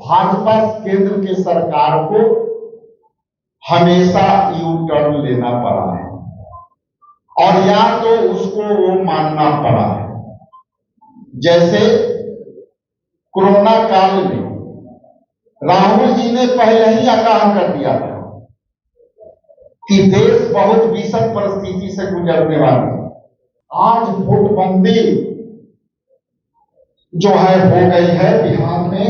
भाजपा केंद्र की सरकार को हमेशा यू टर्न लेना पड़ा है और या तो उसको वो मानना पड़ा है। जैसे कोरोना काल में राहुल जी ने पहले ही आगाह कर दिया था कि देश बहुत विषम परिस्थिति से गुजरने वाली है। आज नोटबंदी जो है हो गई है बिहार में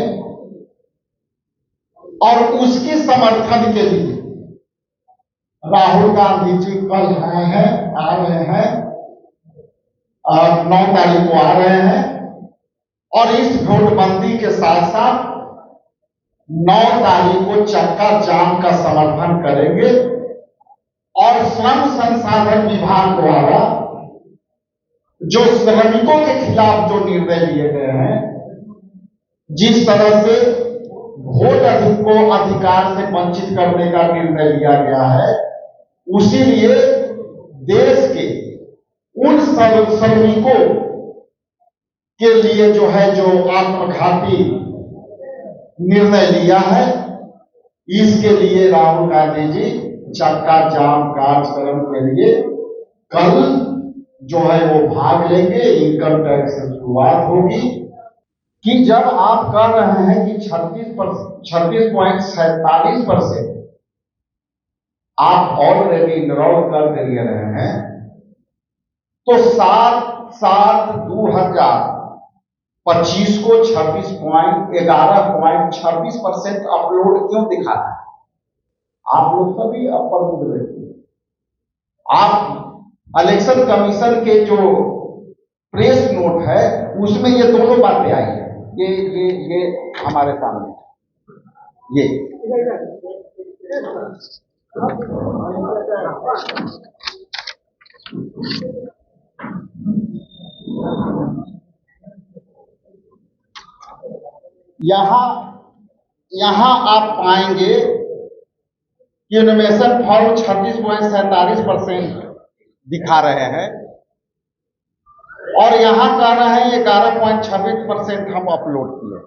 और उसके समर्थन के लिए राहुल गांधी जी कल आ रहे हैं 9 तारीख को आ रहे हैं और इस नोटबंदी के साथ साथ 9 तारीख को चक्का जाम का समर्थन करेंगे और श्रम संसाधन विभाग द्वारा जो श्रमिकों के खिलाफ जो निर्णय लिए गए हैं, जिस तरह से वोट को अधिकार से वंचित करने का निर्णय लिया गया है, उसी लिए देश के उन श्रमिकों के लिए जो आत्मघाती निर्णय लिया है, इसके लिए राहुल गांधी जी चक्का जाम कार्यक्रम के लिए कल जो है वो भाग लेंगे। इनकम टैक्स से शुरुआत होगी कि जब आप कह रहे हैं कि 36.47% आप ऑलरेडी इनरोल कर दे रहे हैं, तो 7/7/2025 को 11.26% अपलोड क्यों दिखा है? आप लोग सभी अपर मुद्दे व्यक्ति, आप इलेक्शन कमीशन के जो प्रेस नोट है उसमें ये दोनों बातें आई है। ये हमारे सामने ये यहां आप पाएंगे कि इनोवेशन फॉर्म 36.47% दिखा रहे हैं और यहां कह रहे हैं 11.26% हम अपलोड किए।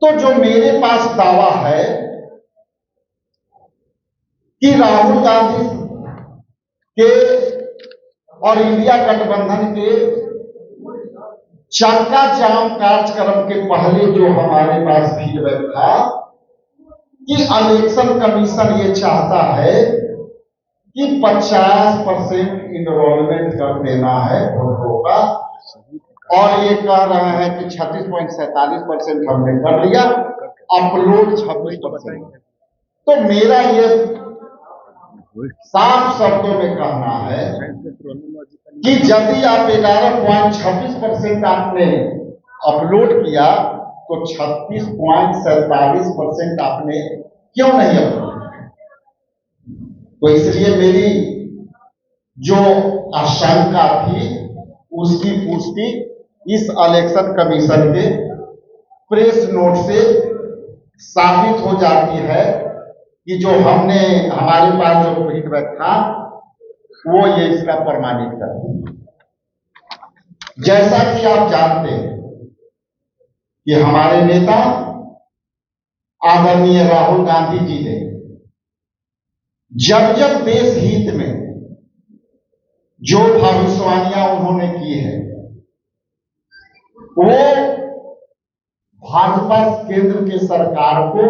तो जो मेरे पास दावा है कि राहुल गांधी के और इंडिया गठबंधन के चक्का जाम कार्यक्रम के पहले जो हमारे पास फीडबैक था कि इलेक्शन कमीशन ये चाहता है कि 50% इनरोलमेंट कर देना है वोटरों का और ये कह रहे हैं कि 36.47% हमने कर लिया, अपलोड 26%। तो मेरा ये साफ शब्दों में कहना है कि यदि आप 11.26% आपने अपलोड किया तो 36.47% आपने क्यों नहीं अपलोड? तो इसलिए मेरी जो आशंका थी उसकी पुष्टि इस इलेक्शन कमीशन के प्रेस नोट से साबित हो जाती है कि जो हमारे पास जो फीडबैक था वो ये इसका प्रमाणित करता है। जैसा कि आप जानते हैं कि हमारे नेता आदरणीय राहुल गांधी जी ने जब जब देश हित में जो भविष्यवाणियां उन्होंने की है वो भाजपा केंद्र की सरकार को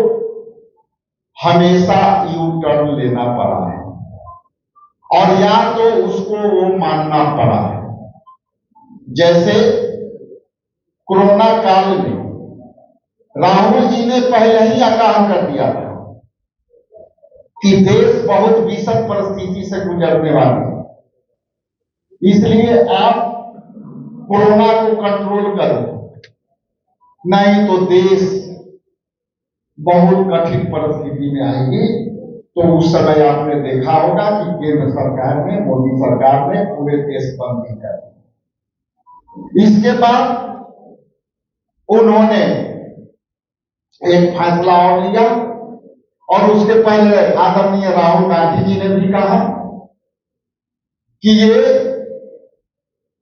हमेशा यू टर्न लेना पड़ा है और या तो उसको वो मानना पड़ा है। जैसे कोरोना काल में राहुल जी ने पहले ही आगाह कर दिया था कि देश बहुत विषम परिस्थिति से गुजरने वाली है, इसलिए आप कोरोना को कंट्रोल करो, नहीं तो देश बहुत कठिन परिस्थिति में आएगी। तो उस समय आपने देखा होगा कि केंद्र सरकार ने, मोदी सरकार ने पूरे देश बंदी कर दी। इसके बाद उन्होंने एक फैसला और लिया और उसके पहले आदरणीय राहुल गांधी जी ने भी कहा कि ये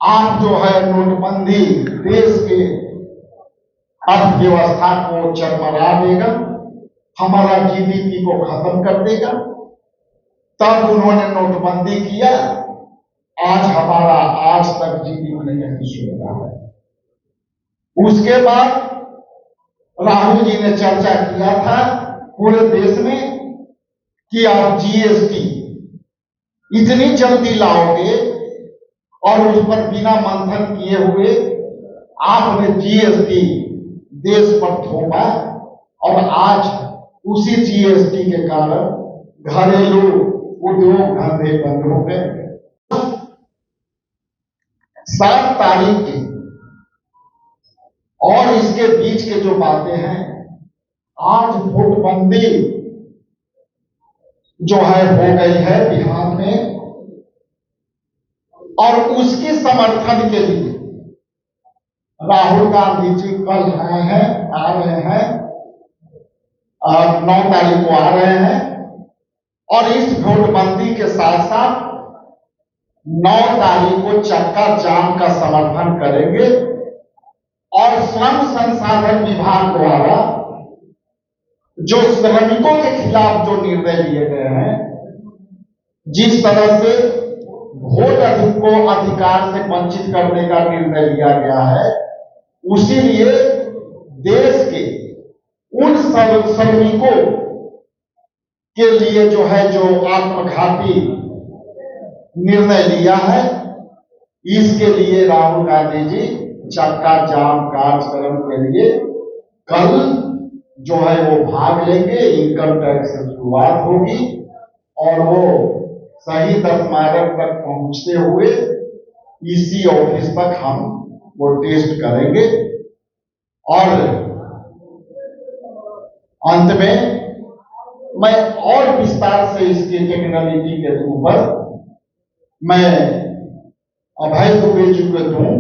आप जो है नोटबंदी देश के अर्थव्यवस्था को चरमरा देगा, हमारा जीडीपी को खत्म कर देगा। तब उन्होंने नोटबंदी किया। आज हमारा आज तक जीडीपी नहीं सुधरा है। उसके बाद राहुल जी ने चर्चा किया था पूरे देश में कि आप जीएसटी इतनी जल्दी लाओगे और उस पर बिना मंथन किए हुए आपने जीएसटी देश पर थोपा और आज उसी जीएसटी के कारण घरेलू उद्योग धंधे बंद हो गए। 7 तारीख की और इसके बीच के जो बातें हैं, आज नोटबंदी जो है हो गई है बिहार में और उसके समर्थन के लिए राहुल गांधी जी कल आ रहे हैं 9 तारीख को आ रहे हैं और इस नोटबंदी के साथ साथ 9 तारीख को चक्का जाम का समर्थन करेंगे और श्रम संसाधन विभाग द्वारा जो श्रमिकों के खिलाफ जो निर्णय लिए गए हैं, जिस तरह से वोट को अधिकार से वंचित करने का निर्णय लिया गया है, उसी लिए देश के उन श्रमिकों के लिए जो है जो आत्मघाती निर्णय लिया है, इसके लिए राहुल गांधी जी चक्का जाम कार्यक्रम के लिए कल जो है वो भाग लेंगे। इनकम टैक्स से शुरुआत होगी और वो शहीद स्मारक तक पहुंचते हुए इसी ऑफिस तक हम वो टेस्ट करेंगे और अंत में मैं और विस्तार से इसकी टेक्नोलॉजी के ऊपर मैं अभय दुबे जी को दूं